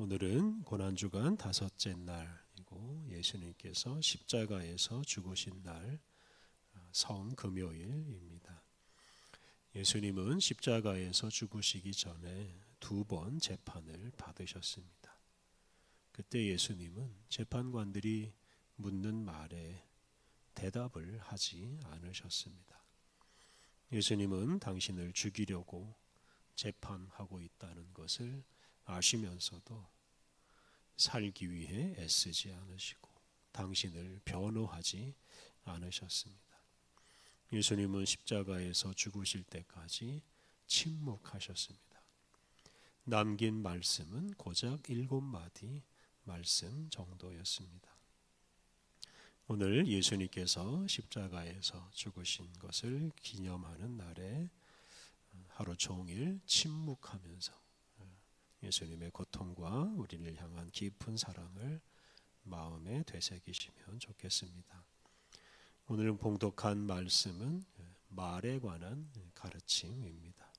오늘은 고난주간 다섯째 날이고 예수님께서 십자가에서 죽으신 날 성금요일입니다. 예수님은 십자가에서 죽으시기 전에 두 번 재판을 받으셨습니다. 그때 예수님은 재판관들이 묻는 말에 대답을 하지 않으셨습니다. 예수님은 당신을 죽이려고 재판하고 있다는 것을 아시면서도 살기 위해 애쓰지 않으시고 당신을 변호하지 않으셨습니다. 예수님은 십자가에서 죽으실 때까지 침묵하셨습니다. 남긴 말씀은 고작 7마디 말씀 정도였습니다. 오늘 예수님께서 십자가에서 죽으신 것을 기념하는 날에 하루 종일 침묵하면서 예수님의 고통과 우리를 향한 깊은 사랑을 마음에 되새기시면 좋겠습니다. 오늘 봉독한 말씀은 말에 관한 가르침입니다.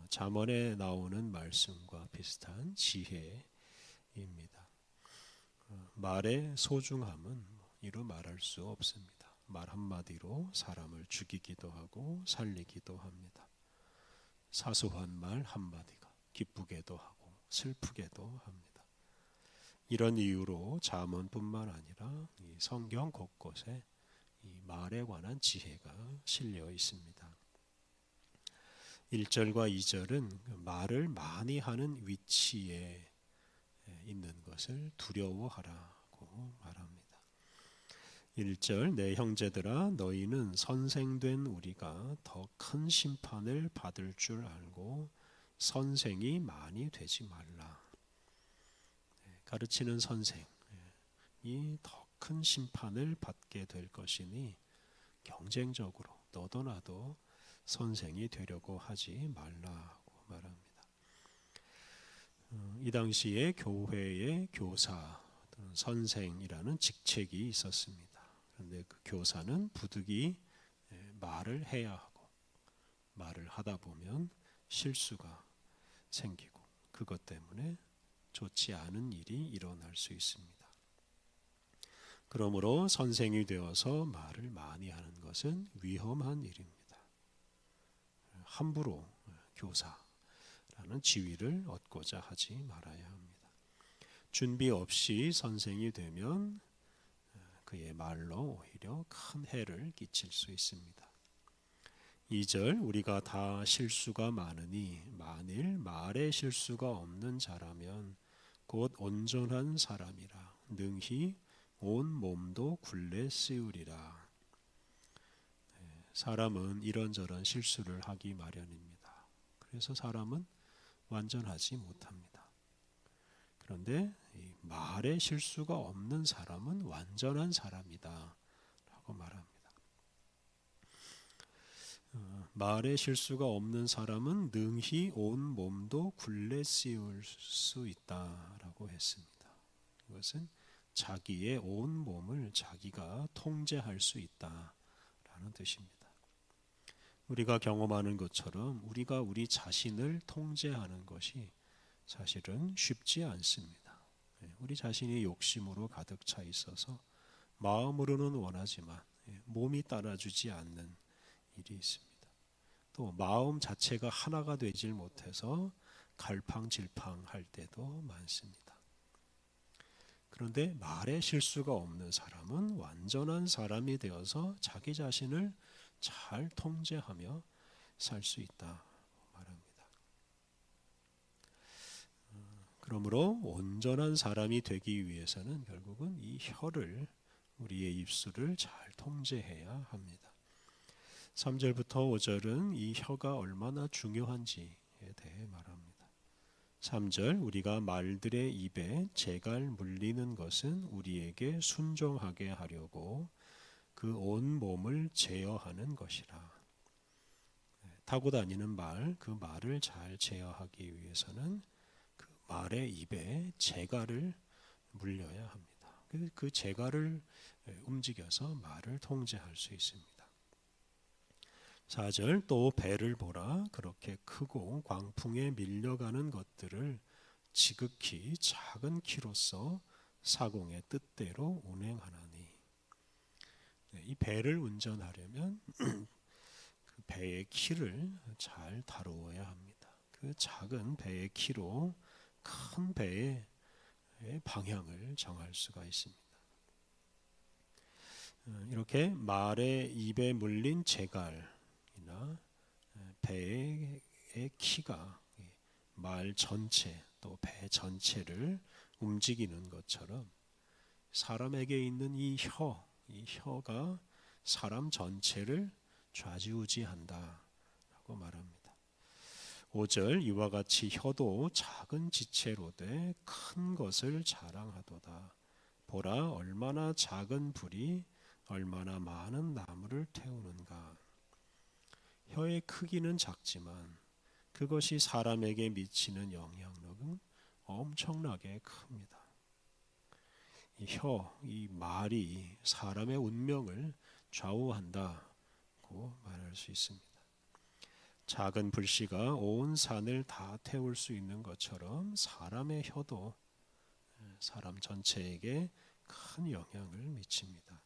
잠언에 나오는 말씀과 비슷한 지혜입니다. 말의 소중함은 이루 말할 수 없습니다. 말 한마디로 사람을 죽이기도 하고 살리기도 합니다. 사소한 말 한마디가 기쁘게도 하고 슬프게도 합니다. 이런 이유로 잠언뿐만 아니라 이 성경 곳곳에 이 말에 관한 지혜가 실려 있습니다. 1절과 2절은 말을 많이 하는 위치에 있는 것을 두려워하라고 말합니다. 1절 내 형제들아 너희는 선생된 우리가 더 큰 심판을 받을 줄 알고 선생이 많이 되지 말라. 가르치는 선생이 더 큰 심판을 받게 될 것이니 경쟁적으로 너도 나도 선생이 되려고 하지 말라고 말합니다. 이 당시에 교회의 교사, 선생이라는 직책이 있었습니다. 그런데 그 교사는 부득이 말을 해야 하고 말을 하다 보면 실수가 생기고 그것 때문에 좋지 않은 일이 일어날 수 있습니다. 그러므로 선생이 되어서 말을 많이 하는 것은 위험한 일입니다. 함부로 교사라는 지위를 얻고자 하지 말아야 합니다. 준비 없이 선생이 되면 그의 말로 오히려 큰 해를 끼칠 수 있습니다. 2절 우리가 다 실수가 많으니 만일 말에 실수가 없는 자라면 곧 온전한 사람이라 능히 온 몸도 굴레 씌우리라. 사람은 이런저런 실수를 하기 마련입니다. 그래서 사람은 완전하지 못합니다. 그런데 이 말에 실수가 없는 사람은 완전한 사람이다 라고 말합니다. 말에 실수가 없는 사람은 능히 온 몸도 굴레 씌울 수 있다라고 했습니다. 이것은 자기의 온 몸을 자기가 통제할 수 있다라는 뜻입니다. 우리가 경험하는 것처럼 우리가 우리 자신을 통제하는 것이 사실은 쉽지 않습니다. 우리 자신이 욕심으로 가득 차 있어서 마음으로는 원하지만 몸이 따라주지 않는 일이 있습니다. 또 마음 자체가 하나가 되질 못해서 갈팡질팡할 때도 많습니다. 그런데 말에 실수가 없는 사람은 완전한 사람이 되어서 자기 자신을 잘 통제하며 살 수 있다고 말합니다. 그러므로 온전한 사람이 되기 위해서는 결국은 이 혀를, 우리의 입술을 잘 통제해야 합니다. 3절부터 5절은 이 혀가 얼마나 중요한지에 대해 말합니다. 3절 우리가 말들의 입에 재갈 물리는 것은 우리에게 순종하게 하려고 그 온 몸을 제어하는 것이라. 타고 다니는 말, 그 말을 잘 제어하기 위해서는 그 말의 입에 재갈을 물려야 합니다. 그 재갈을 움직여서 말을 통제할 수 있습니다. 4절 또 배를 보라. 그렇게 크고 광풍에 밀려가는 것들을 지극히 작은 키로서 사공의 뜻대로 운행하나니. 이 배를 운전하려면 그 배의 키를 잘 다루어야 합니다. 그 작은 배의 키로 큰 배의 방향을 정할 수가 있습니다. 이렇게 말의 입에 물린 재갈이나 배의 키가 말 전체 또 배 전체를 움직이는 것처럼 사람에게 있는 이 혀가 사람 전체를 좌지우지한다라고 말합니다. 5절 이와 같이 혀도 작은 지체로 돼 큰 것을 자랑하도다. 보라 얼마나 작은 불이 얼마나 많은 나무를 태우는가. 혀의 크기는 작지만 그것이 사람에게 미치는 영향력은 엄청나게 큽니다. 이 말이 사람의 운명을 좌우한다고 말할 수 있습니다. 작은 불씨가 온 산을 다 태울 수 있는 것처럼 사람의 혀도 사람 전체에게 큰 영향을 미칩니다.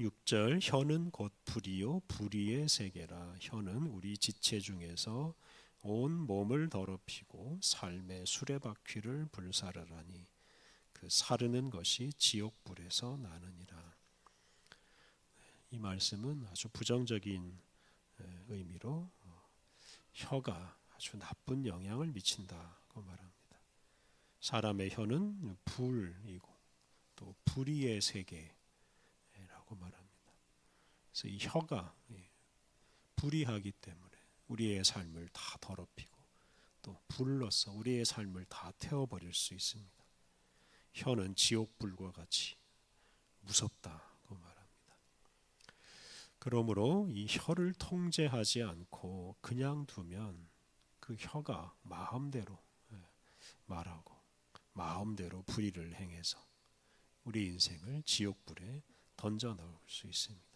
6절 혀는 곧 불이요 불의의 세계라. 혀는 우리 지체 중에서 온 몸을 더럽히고 삶의 수레바퀴를 불사르라니 그 사르는 것이 지옥불에서 나느니라. 이 말씀은 아주 부정적인 의미로 혀가 아주 나쁜 영향을 미친다고 말합니다. 사람의 혀는 불이고 또 불의의 세계라고 말합니다. 그래서 이 혀가 불의하기 때문에 우리의 삶을 다 더럽히고 또 불로서 우리의 삶을 다 태워버릴 수 있습니다. 혀는 지옥불과 같이 무섭다고 말합니다. 그러므로 이 혀를 통제하지 않고 그냥 두면 그 혀가 마음대로 말하고 마음대로 불의를 행해서 우리 인생을 지옥불에 던져 넣을 수 있습니다.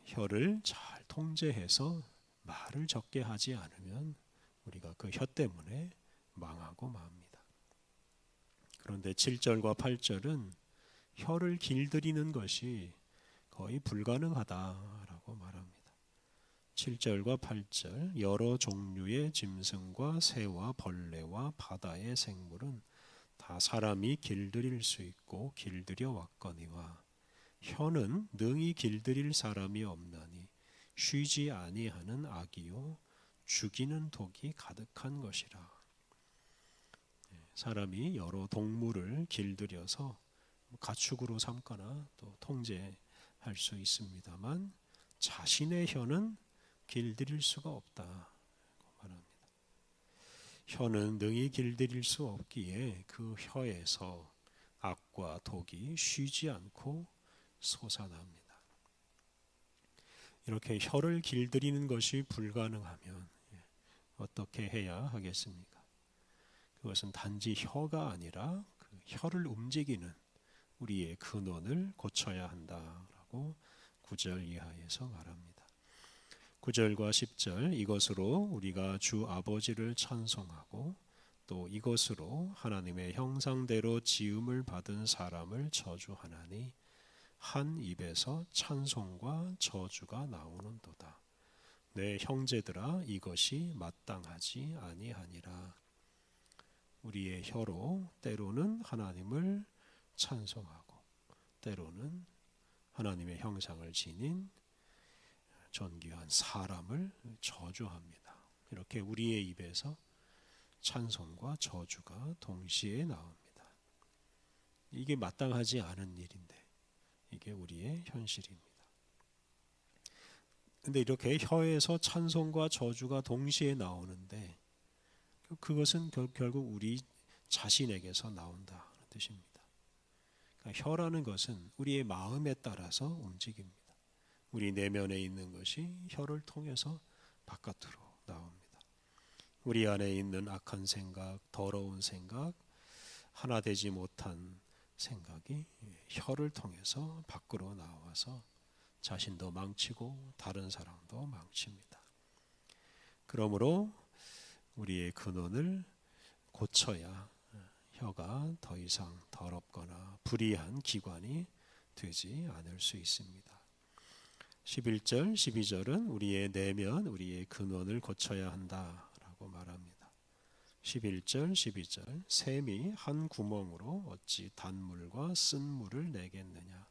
혀를 잘 통제해서 말을 적게 하지 않으면 우리가 그 혀 때문에 망하고 맙니다. 그런데 7절과 8절은 혀를 길들이는 것이 거의 불가능하다라고 말합니다. 7절과 8절 여러 종류의 짐승과 새와 벌레와 바다의 생물은 다 사람이 길들일 수 있고 길들여 왔거니와 혀는 능히 길들일 사람이 없나니 쉬지 아니하는 악이요 죽이는 독이 가득한 것이라. 사람이 여러 동물을 길들여서 가축으로 삼거나 또 통제할 수 있습니다만 자신의 혀는 길들일 수가 없다고 말합니다. 혀는 능히 길들일 수 없기에 그 혀에서 악과 독이 쉬지 않고 솟아납니다. 이렇게 혀를 길들이는 것이 불가능하면 어떻게 해야 하겠습니까? 그것은 단지 혀가 아니라 그 혀를 움직이는 우리의 근원을 고쳐야 한다라고 9절 이하에서 말합니다. 9절과 10절 이것으로 우리가 주 아버지를 찬송하고 또 이것으로 하나님의 형상대로 지음을 받은 사람을 저주하나니 한 입에서 찬송과 저주가 나오는도다. 내 형제들아 이것이 마땅하지 아니하니라. 우리의 혀로 때로는 하나님을 찬송하고 때로는 하나님의 형상을 지닌 존귀한 사람을 저주합니다. 이렇게 우리의 입에서 찬송과 저주가 동시에 나옵니다. 이게 마땅하지 않은 일인데 이게 우리의 현실입니다. 근데 이렇게 혀에서 찬송과 저주가 동시에 나오는데 그것은 결국 우리 자신에게서 나온다는 뜻입니다. 그러니까 혀라는 것은 우리의 마음에 따라서 움직입니다. 우리 내면에 있는 것이 혀를 통해서 바깥으로 나옵니다. 우리 안에 있는 악한 생각, 더러운 생각, 하나 되지 못한 생각이 혀를 통해서 밖으로 나와서 자신도 망치고 다른 사람도 망칩니다. 그러므로 우리의 근원을 고쳐야 혀가 더 이상 더럽거나 불의한 기관이 되지 않을 수 있습니다. 11절, 12절은 우리의 내면, 우리의 근원을 고쳐야 한다라고 말합니다. 11절, 12절 샘이 한 구멍으로 어찌 단물과 쓴물을 내겠느냐.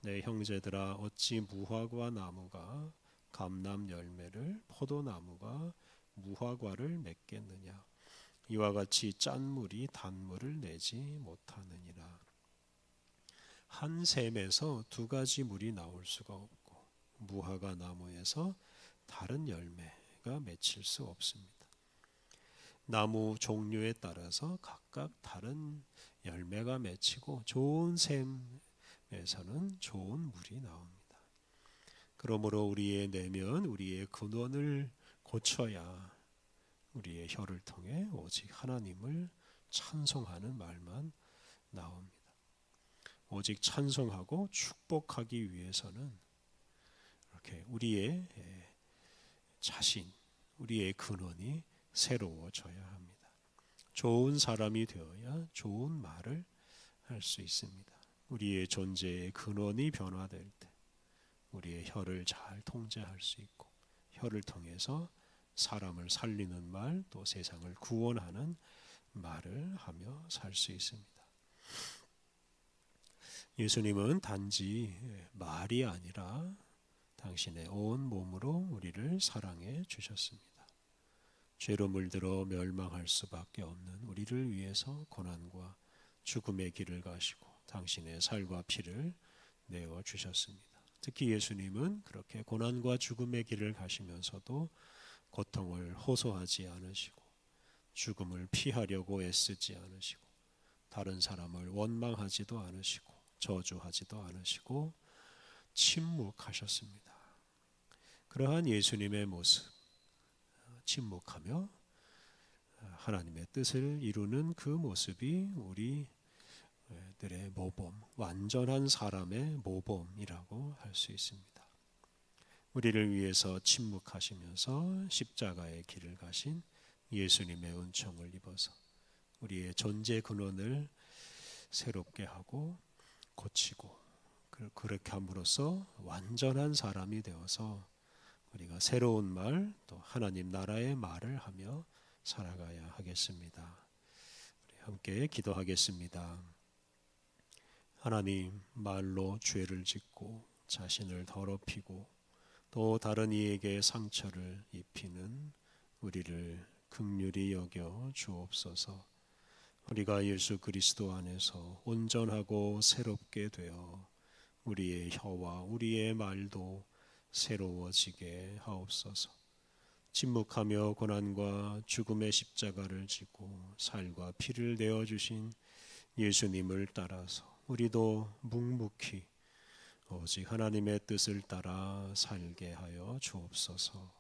내 형제들아 어찌 무화과 나무가 감람 열매를 포도나무가 무화과를 맺겠느냐. 이와 같이 짠 물이 단물을 내지 못하느니라. 한 샘에서 두 가지 물이 나올 수가 없고 무화과 나무에서 다른 열매가 맺힐 수 없습니다. 나무 종류에 따라서 각각 다른 열매가 맺히고 좋은 샘에서는 좋은 물이 나옵니다. 그러므로 우리의 내면, 우리의 근원을 고쳐야 우리의 혀를 통해 오직 하나님을 찬송하는 말만 나옵니다. 오직 찬송하고 축복하기 위해서는 이렇게 우리의 자신, 우리의 근원이 새로워져야 합니다. 좋은 사람이 되어야 좋은 말을 할 수 있습니다. 우리의 존재의 근원이 변화될 때 우리의 혀를 잘 통제할 수 있고 혀를 통해서 사람을 살리는 말, 또 세상을 구원하는 말을 하며 살 수 있습니다. 예수님은 단지 말이 아니라 당신의 온 몸으로 우리를 사랑해 주셨습니다. 죄로 물들어 멸망할 수밖에 없는 우리를 위해서 고난과 죽음의 길을 가시고 당신의 살과 피를 내어 주셨습니다. 특히 예수님은 그렇게 고난과 죽음의 길을 가시면서도 고통을 호소하지 않으시고 죽음을 피하려고 애쓰지 않으시고 다른 사람을 원망하지도 않으시고 저주하지도 않으시고 침묵하셨습니다. 그러한 예수님의 모습, 침묵하며 하나님의 뜻을 이루는 그 모습이 우리들의 모범, 완전한 사람의 모범이라고 할 수 있습니다. 우리를 위해서 침묵하시면서 십자가의 길을 가신 예수님의 은총을 입어서 우리의 존재 근원을 새롭게 하고 고치고 그렇게 함으로써 완전한 사람이 되어서 우리가 새로운 말, 또 하나님 나라의 말을 하며 살아가야 하겠습니다. 우리 함께 기도하겠습니다. 하나님, 말로 죄를 짓고 자신을 더럽히고 또 다른 이에게 상처를 입히는 우리를 긍휼히 여겨 주옵소서. 우리가 예수 그리스도 안에서 온전하고 새롭게 되어 우리의 혀와 우리의 말도 새로워지게 하옵소서. 침묵하며 고난과 죽음의 십자가를 지고 살과 피를 내어주신 예수님을 따라서 우리도 묵묵히 오직 하나님의 뜻을 따라 살게 하여 주옵소서.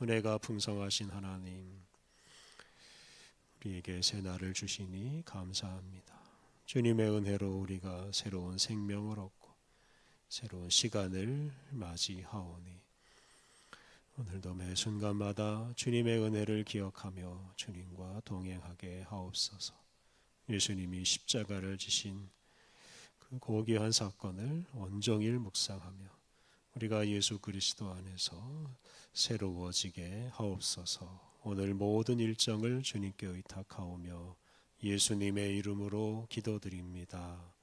은혜가 풍성하신 하나님, 우리에게 새 날을 주시니 감사합니다. 주님의 은혜로 우리가 새로운 생명을 얻고 새로운 시간을 맞이하오니 오늘도 매 순간마다 주님의 은혜를 기억하며 주님과 동행하게 하옵소서. 예수님이 십자가를 지신 그 고귀한 사건을 온종일 묵상하며 우리가 예수 그리스도 안에서 새로워지게 하옵소서. 오늘 모든 일정을 주님께 의탁하오며 예수님의 이름으로 기도드립니다.